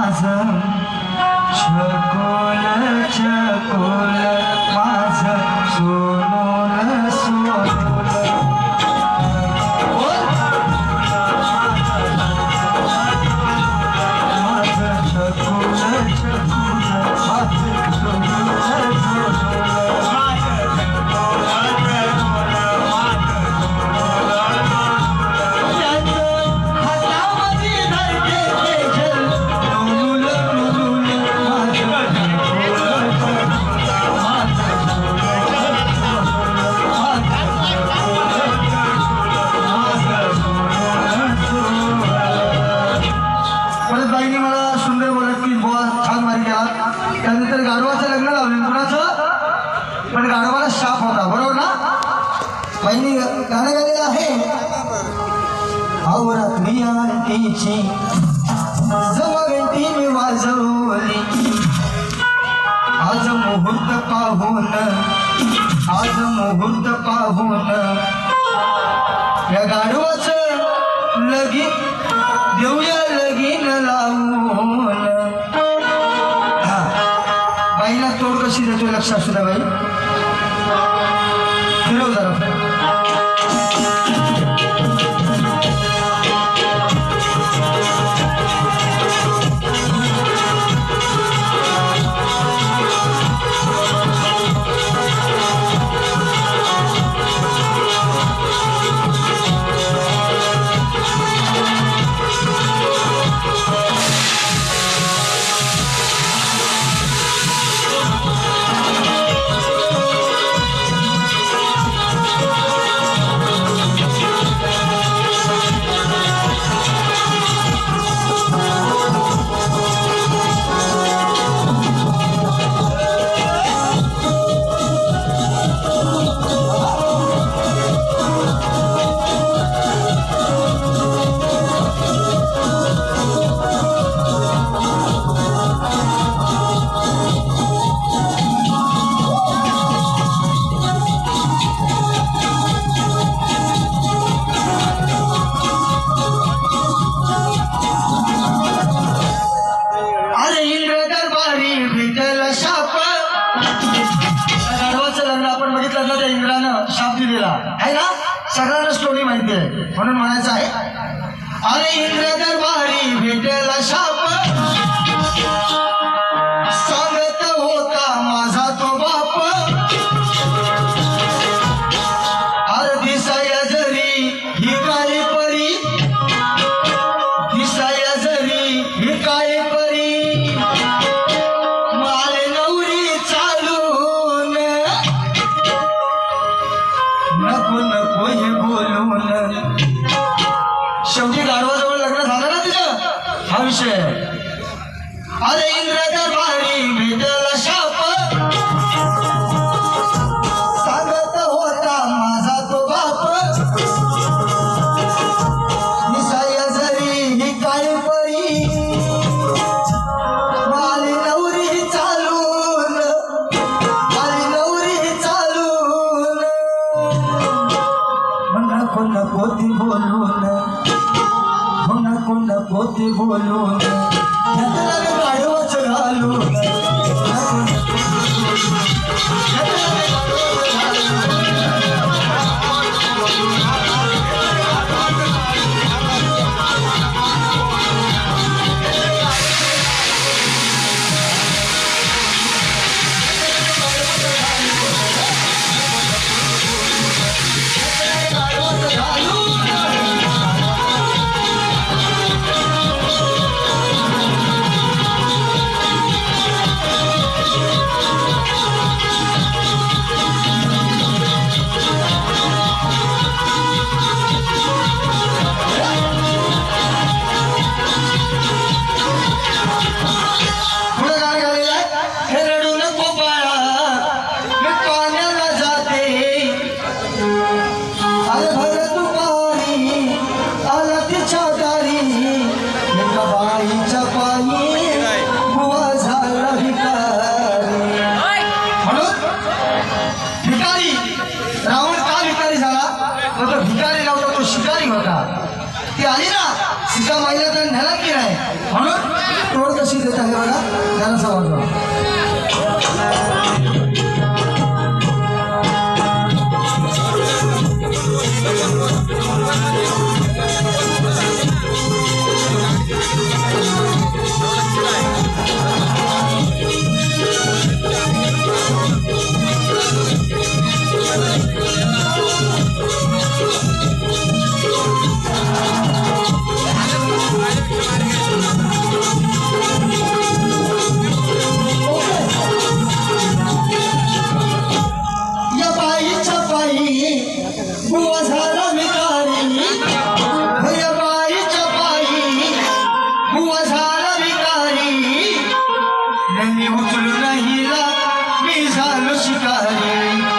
माझं छकोल छकोल माझं सोनोल सोनोल माझं छकोल छकोल माझं सोनोल गाणं गायलेलं आहे आवरात्री आरतीची जमघंटी मी वाजवली आज मुहूर्त पाहून या गाढवाचं लगीन देऊया लगीन लावून बाईला तोड कशी देतोय लक्षात सुद्धा बाई फिरव जरा है ना सगळ्यांना स्टोरी माहिती आहे म्हणून म्हणायचं आहे अरे इंद्र दरबारी भेटेला शाप सांगत होता माझा तो बाप अरे दिसाया जरी ही काळी परी दिसाया जरी ही काळी परी माले नवरी चालून नको नको हे बोलून शेवटी गाढवाजवळ लग्न झालं ना तिचं हा विषय अरे इंद्र दरबारी भेटला शाप सांगत होता माझा तो बाप निसाया जरी ही काय परी माली नवरी चालून नको नको ती बोलून नको नको ती बोलून गाढवाचं घालून धंद्याला किराय म्हणून तोड कशी देत आहे बघा त्याला समजवा उचलून हिला मी झालो शिकारी